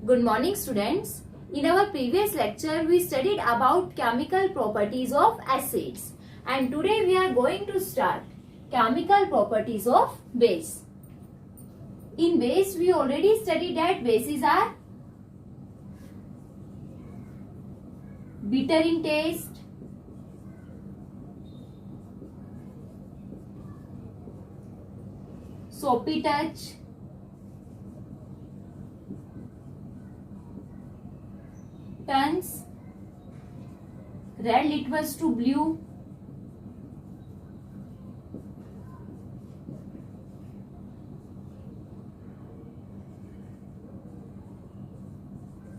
Good morning, students. In our previous lecture, we studied about chemical properties of acids, and today we are going to start chemical properties of base. In base, we already studied that bases are bitter in taste, soapy touch, turns red litmus to blue,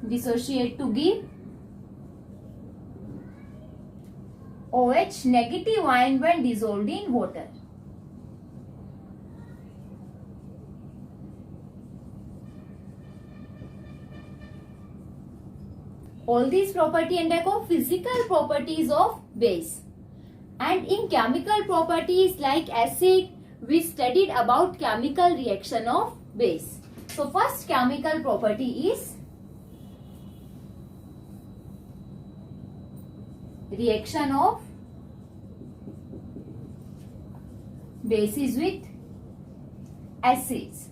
dissociate to give OH negative ion when dissolved in water. All these property and physical properties of base. And in chemical properties like acid, we studied about chemical reaction of base. So first chemical property is reaction of bases with acids.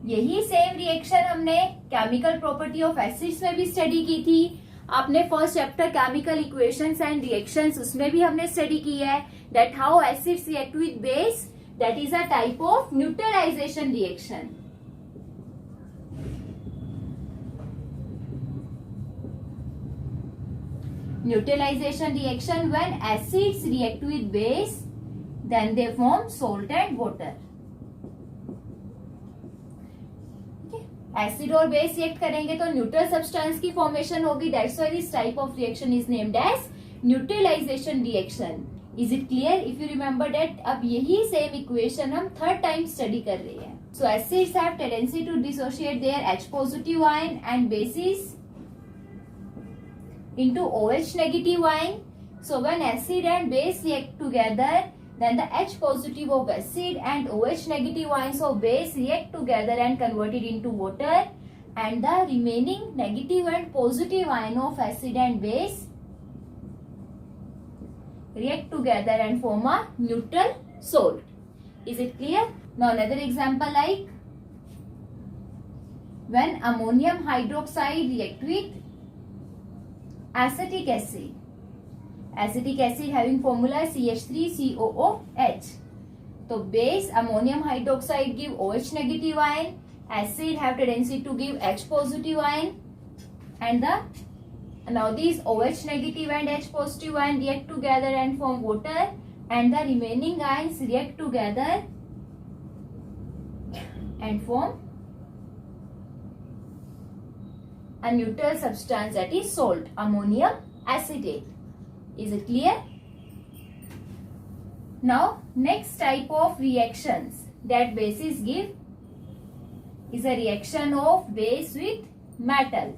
यही same reaction हमने chemical property of acids में भी study की थी. आपने first chapter chemical equations and reactions उसमें भी हमने स्टडी की है that how acids react with base, that is a type of neutralization reaction. Neutralization reaction when acids react with base, then they form salt and water. Acid और base react करेंगे तो neutral substance की formation होगी. That's why this type of reaction is named as neutralization reaction. Is it clear? If you remember that अब यही same equation हम third time study कर रहे हैं. So acids have tendency to dissociate their H positive ion and bases into OH negative ion. So when acid and base react together, then the H positive of acid and OH negative ions of base react together and converted into water, and the remaining negative and positive ion of acid and base react together and form a neutral salt. Is it clear? Now another example like when ammonium hydroxide react with acetic acid. Acetic acid having formula CH3COOH. So base ammonium hydroxide give OH negative ion, acid have tendency to give H positive ion, and now these OH negative and H positive ion react together and form water, and the remaining ions react together and form a neutral substance, that is salt, ammonium acetate. Is it clear? Now next type of reactions that bases give is a reaction of base with metal.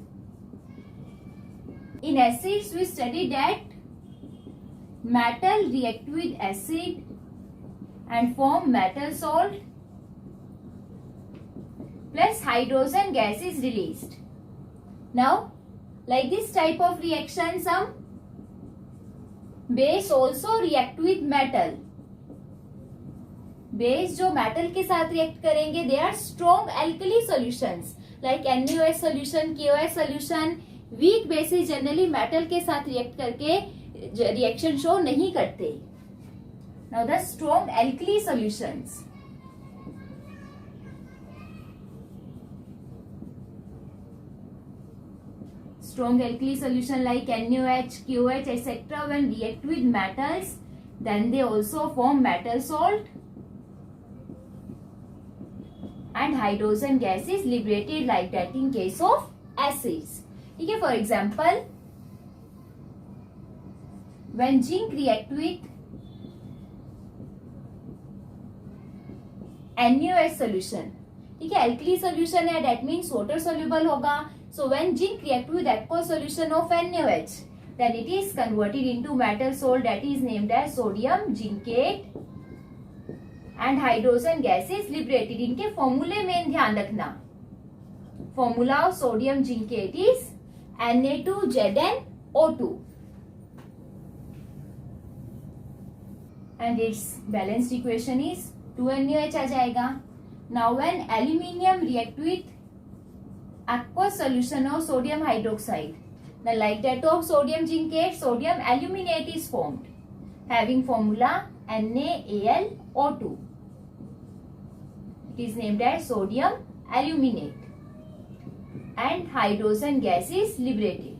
In acids we studied that metal react with acid and form metal salt plus hydrogen gas is released. Now, like this type of reaction, some base also react with metal. Base जो metal के साथ react करेंगे, they are strong alkali solutions like NaOH solution, KOH solution. Weak bases generally metal के साथ react करके reaction show नहीं करते. Now the strong alkali solutions. Strong alkali solution like NaOH, KOH, etc. when react with metals, then they also form metal salt and hydrogen gas is liberated like that in case of acids. Okay, for example, when zinc react with NaOH solution, ठीक है, alkali solution है, that means water soluble होगा. So when zinc react with aqueous solution of NaOH, then it is converted into metal salt, that is named as sodium zincate, and hydrogen gas is liberated. इनके फॉर्मूले में ध्यान रखना. formula of sodium zincate is Na2ZnO2 and its balanced equation is 2NaOH आ जाएगा. Now when aluminium react with aqueous solution of sodium hydroxide, the like that of sodium zincate, sodium aluminate is formed having formula NaAlO2. It is named as sodium aluminate and hydrogen gas is liberated.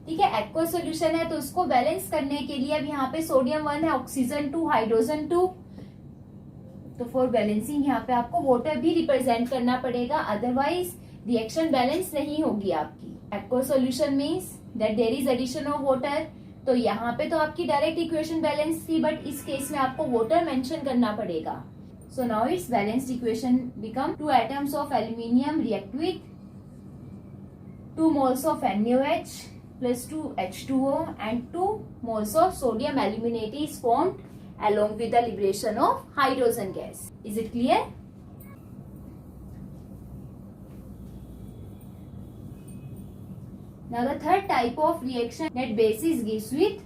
ठीक है, aqueous solution है तो उसको balance करने के लिए अब यहाँ पे सोडियम 1 है, ऑक्सीजन 2, हाइड्रोजन 2. तो फॉर बैलेंसिंग यहाँ पे आपको वाटर भी रिप्रेजेंट करना पड़ेगा, अदरवाइज रिएक्शन बैलेंस नहीं होगी आपकी. Aqueous solution means that there is addition of water. तो यहाँ पे तो आपकी डायरेक्ट इक्वेशन बैलेंस थी, बट इस केस में आपको वाटर मेंशन करना पड़ेगा. So now it's balanced equation become 2 atoms of aluminium react with 2 moles of NaOH plus 2 H2O and 2 moles of sodium aluminate is formed along with the liberation of hydrogen gas. Is it clear? Now the third type of reaction that bases gives with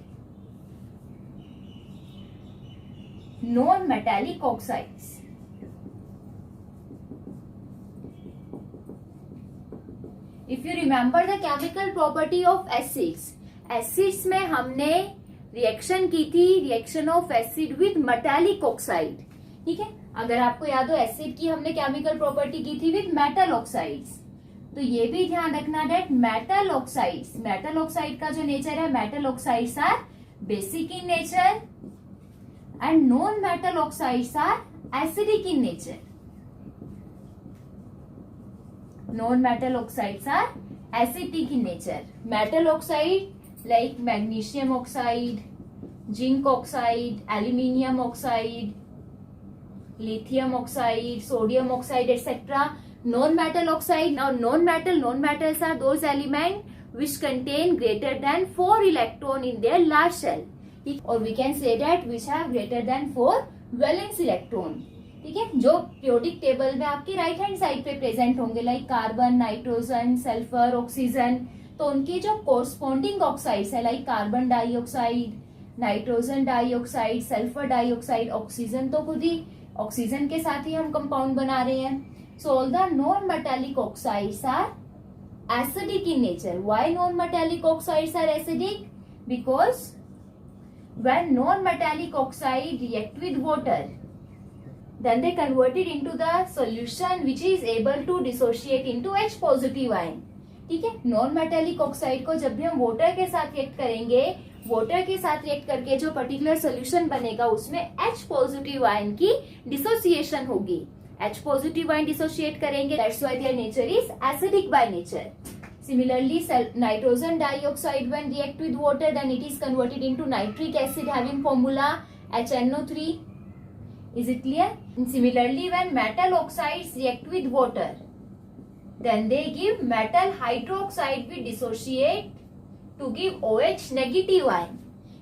non-metallic oxides. If you remember the chemical property of acids, acids में हमने reaction की थी, reaction of acid with metallic oxide. ठीक है, अगर आपको याद हो एसिड की हमने केमिकल प्रॉपर्टी की थी विद मेटल ऑक्साइड्स. तो ये भी ध्यान रखना दैट मेटल ऑक्साइड का जो नेचर है, metal oxides are basic in nature and non metal oxides are acidic in nature. Non metal oxides are acidic in nature. Metal oxide like magnesium oxide, zinc oxide, aluminium oxide, lithium oxide, sodium oxide etcetera. Non-metal oxide. Now non-metals are those elements which contain greater than 4 electron in their large shell, or we can say that which have greater than 4 valence electron. ठीक है, जो periodic table में आपकी right hand side पे present होंगे like carbon, nitrogen, sulphur, oxygen. तो उनकी जो कोरस्पॉन्डिंग ऑक्साइड्स है like carbon dioxide, nitrogen dioxide, sulphur dioxide, oxygen तो खुद ही ऑक्सीजन के साथ ही हम कंपाउंड बना रहे हैं. So all the non-metallic oxides are acidic in nature. Why non-metallic oxides are acidic? Because when non-metallic oxide react with water, then they convert it into the solution which is able to dissociate into H positive ion. ठीक है, non-metallic oxide को जब भी हम water के साथ react करेंगे, water के साथ रिएक्ट करके जो पर्टिकुलर सोल्यूशन बनेगा उसमें H पॉजिटिव आयन की डिसोसिएशन होगी. H positive ion dissociate करेंगे, that's why their nature is acidic by nature. Similarly, nitrogen dioxide when react with water, then it is converted into nitric acid having formula HNO3. Is it clear? And similarly, when metal oxides react with water, then they give metal hydroxide with dissociate to give OH negative ion.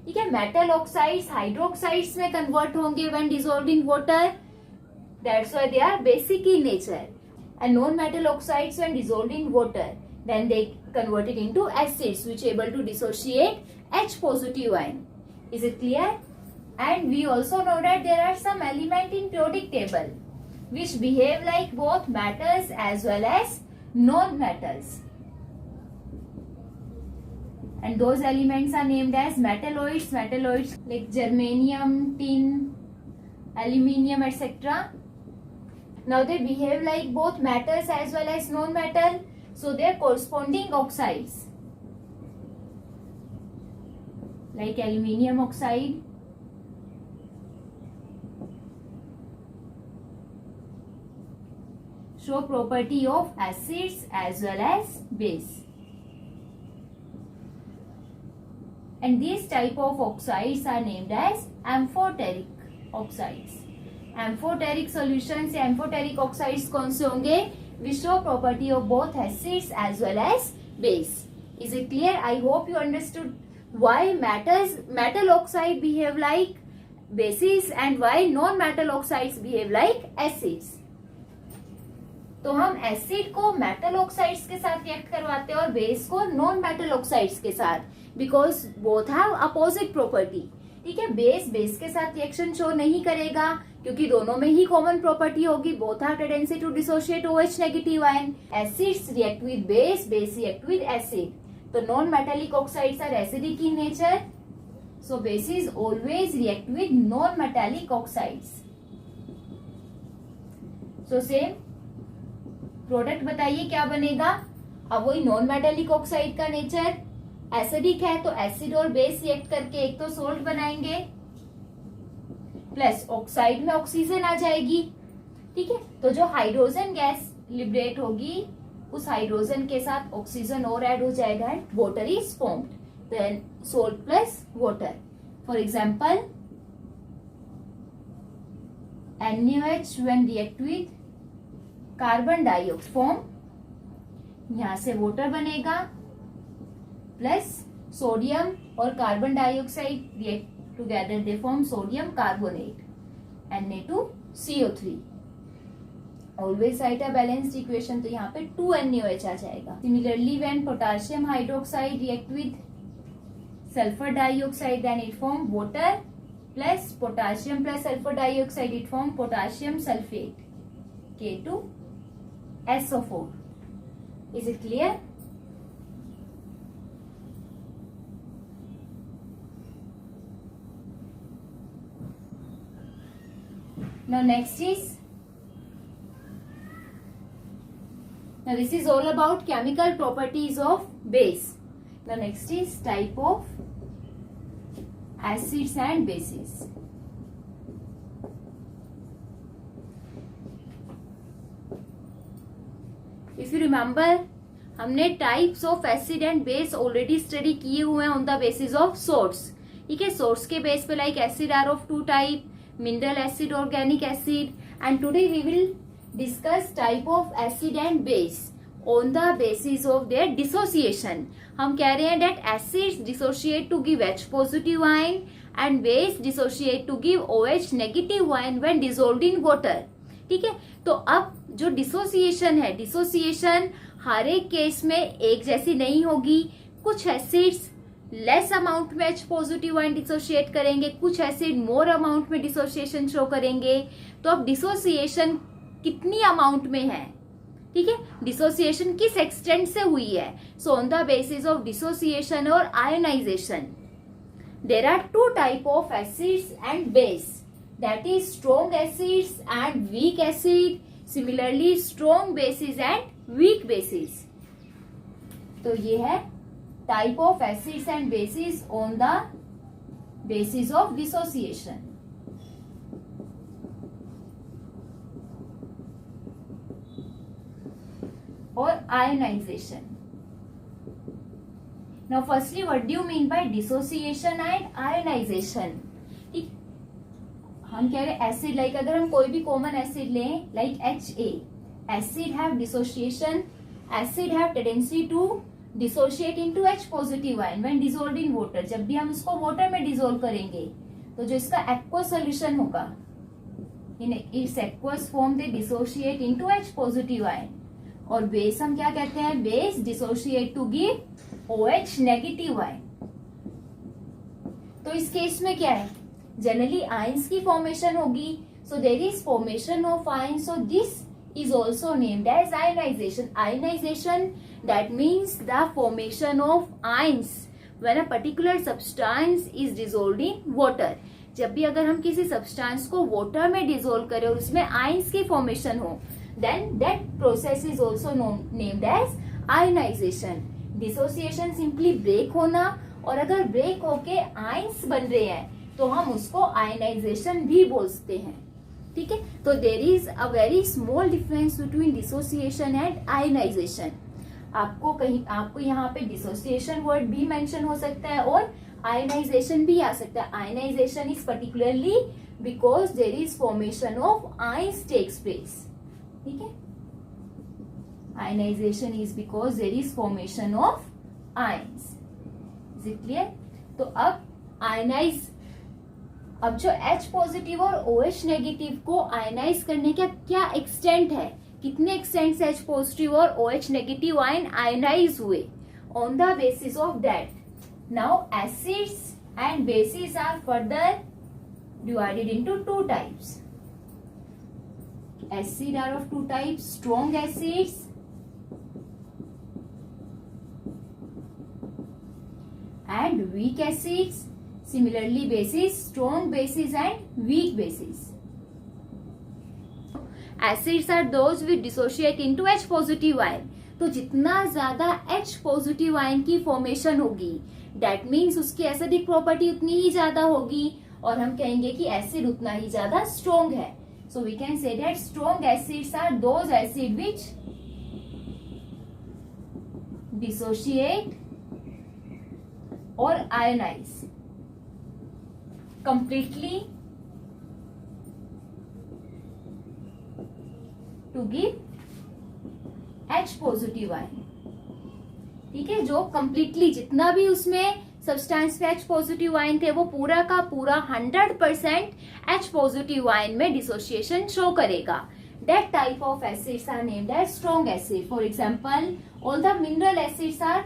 ठीक है, metal oxides hydroxides में convert होंगे when dissolved in water. That's why they are basic in nature. And non-metal oxides when dissolved in water, then they convert it into acids which are able to dissociate H positive ion. Is it clear? And we also know that there are some elements in periodic table which behave like both metals as well as non-metals. And those elements are named as metalloids like germanium, tin, aluminium, etc. Now they behave like both metals as well as non-metal, so they are corresponding oxides like aluminium oxide, show property of acids as well as base. And these type of oxides are named as amphoteric oxides. Amphoteric solutions या amphoteric oxides कौन से होंगे? Which show property of both acids as well as base. Is it clear? I hope you understood why metal oxide behave like bases and why non metal oxides behave like acids. तो हम acid को metal oxides के साथ react करवाते हैं और base को non metal oxides के साथ, because both have opposite property. ठीक है, बेस के साथ रिएक्शन शो नहीं करेगा क्योंकि दोनों में ही कॉमन प्रॉपर्टी होगी, both have tendency to dissociate OH negative ion. Acids react with base react with acid. तो non metallic oxides are acidic in nature, so bases always react with non metallic oxides. So same product बताइए क्या बनेगा। अब वही non metallic oxide का nature acidic है तो acid और बेस रिएक्ट करके एक तो सोल्ट बनाएंगे, प्लस ऑक्साइड में ऑक्सीजन आ जाएगी। ठीक है, तो जो हाइड्रोजन गैस लिबरेट होगी उस हाइड्रोजन के साथ ऑक्सीजन और ऐड हो जाएगा and water is formed, then salt plus water. For example NaOH when react with carbon dioxide form, यहां से वाटर बनेगा प्लस सोडियम और carbon dioxide react together, they form sodium carbonate Na2CO3। Always write a balanced equation, तो यहाँ पे 2 NaOH आ जाएगा। Similarly when potassium hydroxide react with sulphur dioxide then it form water plus potassium plus sulphur dioxide, it form potassium sulphate K2SO4। Is it clear? Now next is, now this is all about chemical properties of base. Now next is type of acids and bases. If you remember, हमने types of acid and base already study किए हुए हैं on the basis of source. ठीक है, source के base पे like acid are of 2 type, mineral acid, organic acid, and today we will discuss type of acid and base on the basis of their dissociation. हम कह रहे हैं that acids dissociate to give H positive ion and base dissociate to give OH negative ion when dissolved in water. ठीक है, तो अब जो dissociation है, डिसोसिएशन हर एक केस में एक जैसी नहीं होगी। कुछ एसिड्स लेस अमाउंट में H पॉजिटिव आयन डिसोशिएट करेंगे, कुछ एसिड मोर अमाउंट में डिसोसिएशन शो करेंगे। तो अब डिसोसिएशन कितनी अमाउंट में है, ठीक है, डिसोसिएशन किस एक्सटेंट से हुई है, so on the basis of dissociation और ionization there are 2 type of acids and base, that is strong acids and weak acid, similarly strong bases and weak bases। तो ये है type of acids and bases on the basis of dissociation। और ionization। Now firstly what do you mean by dissociation and ionization? हम कह रहे हैं acid, like अगर हम कोई भी कॉमन एसिड लें like HA, acid have dissociation, acid have tendency to dissociate into H positive ion when dissolved in water. जब भी हम इसको वाटर में डिसॉल्व करेंगे तो जो इसका एक्वस सॉल्यूशन होगा in its aqueous form they dissociate into H positive ion. और बेस हम क्या कहते हैं, base dissociate to give OH negative ion. तो इस केस में क्या है, जनरली आयंस की फॉर्मेशन होगी, so there is formation of ion, so this is also named as ionization। Ionization, that means the formation of ions when a particular substance is dissolved in water। जब भी अगर हम किसी substance को water में dissolve करें और उसमें आयंस की फॉर्मेशन हो, then that process is also named as ionization। Dissociation simply break होना, और अगर ब्रेक होके आयंस बन रहे हैं तो हम उसको आयनाइजेशन भी बोलते हैं। ठीक है, तो there is a very small difference between dissociation and ionization. आपको यहाँ पे डिसोसिएशन वर्ड भी मेंशन हो सकता है और आयनाइजेशन भी आ सकता है। Ionization is particularly because there is formation of ions takes place. ठीक है, ionization is because there is formation of ions. Is it clear? तो अब आयनाइज, अब जो H पॉजिटिव और OH नेगेटिव को आयनाइज करने का क्या एक्सटेंट है, कितने एक्सटेंट से H पॉजिटिव और OH नेगेटिव आयन आयनाइज हुए. On the basis of that now acids and bases are further divided into two types. Acid are of two types, strong acids and weak acids. Similarly, bases, strong bases and weak bases. Acids are those which dissociate into H positive ion. तो जितना ज्यादा H positive ion की formation होगी, that means उसकी acidic property उतनी ही ज्यादा होगी, और हम कहेंगे कि एसिड उतना ही ज्यादा स्ट्रॉन्ग है. So we can say that strong acids are those acid which dissociate और ionize completely to give H positive ion. ठीक है, जो कंप्लीटली जितना भी उसमें सब्सटेंस में H पॉजिटिव आयन थे वो पूरा का पूरा 100% H पॉजिटिव आयन में डिसोसिएशन शो करेगा. That type of acids are named as strong acid. For example, all the mineral acids are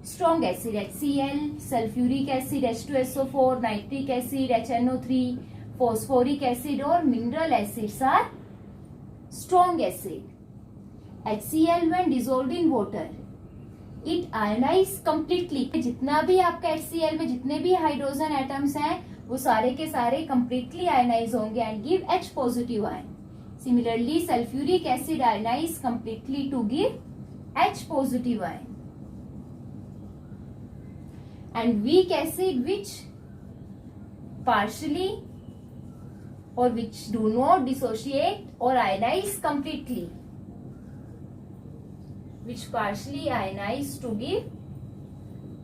strong acid. HCl, sulfuric acid, H2SO4, nitric acid, HNO3, phosphoric acid और mineral acids are strong acid. HCl when dissolved in water, it ionize completely. जितना भी आपका HCl में जितने भी hydrogen atoms हैं वो सारे के सारे कम्प्लीटली आयनाइज होंगे and give H positive ion. Similarly sulphuric acid ionize completely to give H positive ion. And weak acid which partially और विच डू नॉट डिसोशिएट और ionize completely, which partially ionize to give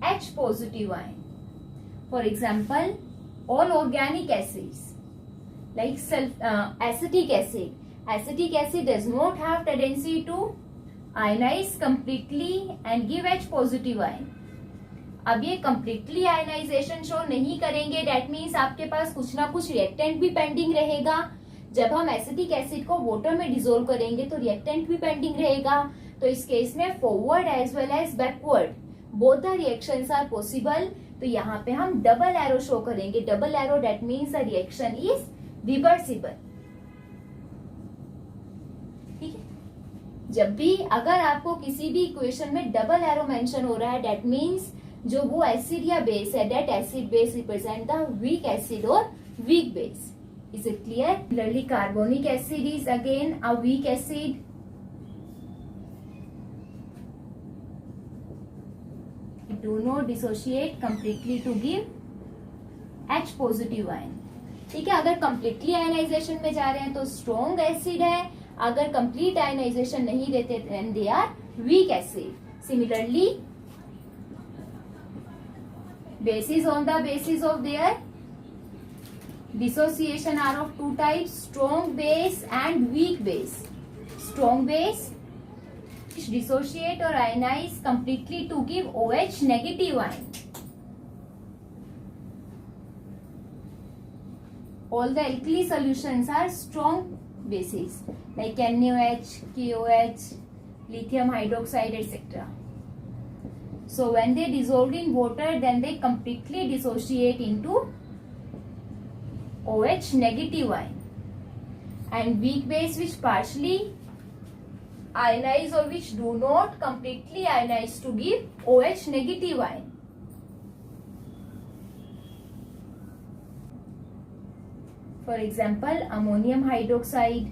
H positive ion. For example, all organic acids like acetic acid. Acetic acid does not have tendency to ionize completely and give H positive ion. अब ये completely ionization show नहीं करेंगे. That means आपके पास कुछ ना कुछ reactant भी pending रहेगा. जब हम एसिटिक एसिड को वाटर में डिसोल्व करेंगे तो रिएक्टेंट भी पेंडिंग रहेगा. तो इस केस में forward as well as backward both the reactions are possible. तो यहाँ पे हम डबल एरो शो करेंगे. Double arrow that means the reaction is reversible. ठीक है, जब भी अगर आपको किसी भी इक्वेशन में डबल एरो मेंशन हो रहा है दैट मीन्स जो वो एसिड या बेस है that acid base represent the weak acid और weak base. Is it clear? Similarly carbonic acid is again a weak acid. Do not dissociate completely to give H positive ion. ठीक है, अगर completely ionization में जा रहे हैं तो strong acid है, अगर complete ionization नहीं देते then they are weak acid. Similarly, bases on the basis of their dissociation are of two types, strong base and weak base. Strong base dissociate or ionize completely to give OH negative ion. All the alkali solutions are strong bases like NaOH, KOH, lithium hydroxide, etc. So when they dissolved in water, then they completely dissociate into OH negative ion. And weak base which partially ionize or which do not completely ionize to give OH negative ion. For example, ammonium hydroxide.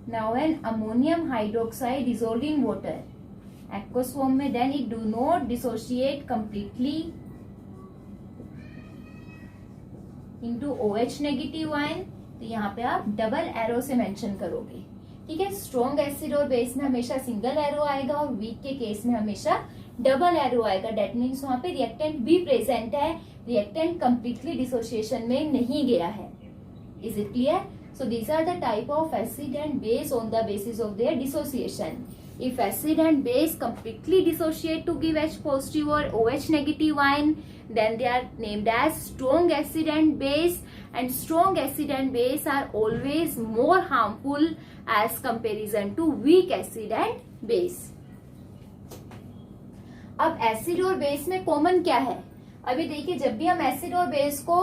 Now when ammonium hydroxide dissolved in water, aqueous form में, then it do not dissociate completely into OH negative ion. तो यहाँ पे आप double arrow से mention करोगे. ठीक है, strong acid और बेस में हमेशा सिंगल एरो आएगा और वीक के केस में हमेशा डबल एरो आएगा. डेट मीन्स वहां पे रिएक्टेंट भी प्रेजेंट है, रिएक्टेंट कंप्लीटली डिसोसिएशन में नहीं गया है. Is it clear? So these are the type of acid and base on the basis of their dissociation. If acid and base completely dissociate to give H positive or OH negative ion, then they are named as strong acid and base, and strong acid and base are always more harmful as comparison to weak acid and base. अब acid और base में common क्या है? अभी देखिए, जब भी हम एसिड और बेस को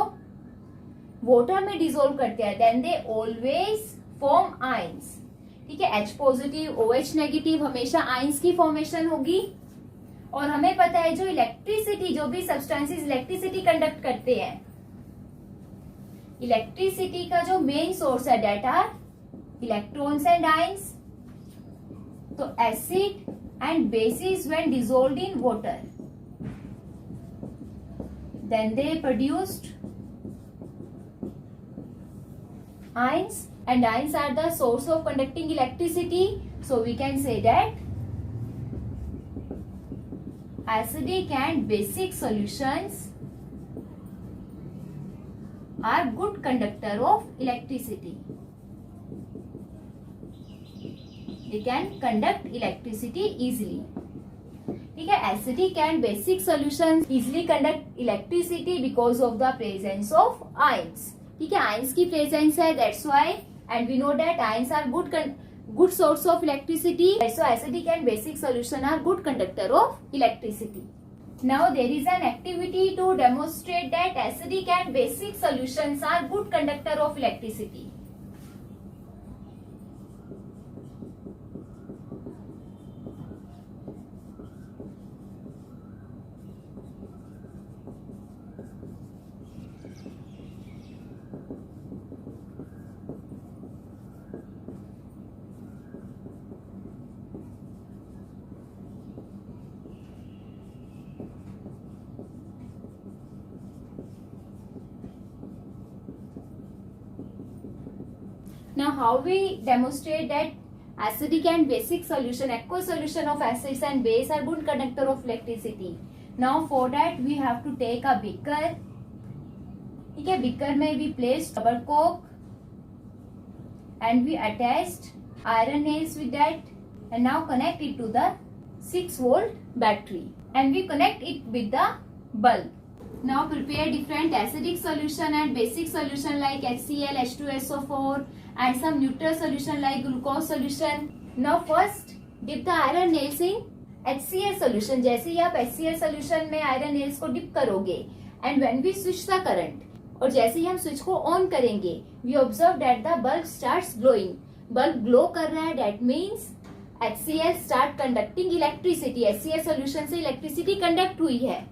वाटर में डिसोल्व करते हैं, then they always form ions. ठीक है, H पॉजिटिव OH नेगेटिव हमेशा आयंस की फॉर्मेशन होगी. और हमें पता है जो इलेक्ट्रिसिटी, जो भी सब्सटेंसेस इलेक्ट्रिसिटी कंडक्ट करते हैं, इलेक्ट्रिसिटी का जो मेन सोर्स है that are electrons and ions. तो acid and bases when dissolved in water, then they produced ions, and ions are the source of conducting electricity. So we can say that acidic and basic solutions are good conductor of electricity. They can conduct electricity easily. ठीक है, acidic and basic solutions easily conduct electricity because of the presence of ions. ठीक है, ions की presence है, that's why. And we know that ions are good source of electricity. So acidic and basic solution are good conductor of electricity. Now there is an activity to demonstrate that acidic and basic solutions are good conductor of electricity. Now how we demonstrate that acidic and basic solution, aqueous solution of acids and base are good conductor of electricity. Now for that we have to take a beaker. ठीक है, beaker में we placed rubber cork and we attached iron nails with that, and now connect it to the 6-volt battery and we connect it with the bulb. Now prepare different acidic solution and basic solution like HCl, H2SO4 and some neutral solution like glucose solution. Now first dip the iron nails in HCl solution. जैसे ही आप HCl solution में iron nails को dip करोगे and when we switch the current, और जैसे ही हम switch को on करेंगे, we observe that the bulb starts glowing. Bulb glow कर रहा है, that means HCl start conducting electricity. HCl solution से इलेक्ट्रिसिटी कंडक्ट हुई है.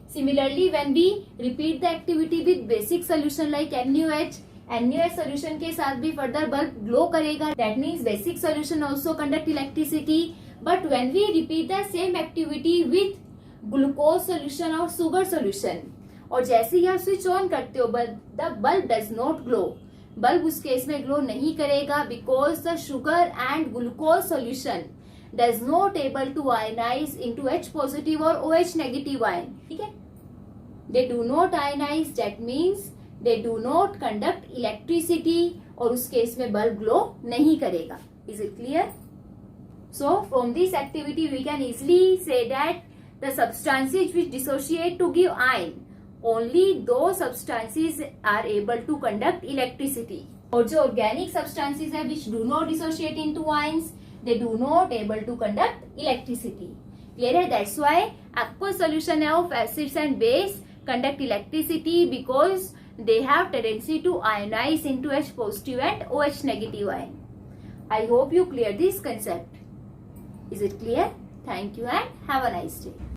Similarly, when we repeat the activity with basic solution like NaOH, NaOH solution के साथ भी further bulb glow करेगा. That means basic solution also conduct electricity. But when we repeat the same activity with glucose solution or sugar solution, और जैसे ही आप switch on करते हो, the bulb does not glow. Bulb उस case में glow नहीं करेगा because the sugar and glucose solution does not able to ionize into H positive or OH negative ion. ठीक है, they do not ionize, that means they do not conduct electricity, और उस case में bulb glow नहीं करेगा. Is it clear? So from this activity we can easily say that the substances which dissociate to give ion, only those substances are able to conduct electricity. और जो organic substances है which do not dissociate into ions, they do not able to conduct electricity. Clear है? That's why aqueous solution of acids and base conduct electricity because they have tendency to ionize into H positive and OH negative ion. I hope you clear this concept. Is it clear? Thank you and have a nice day.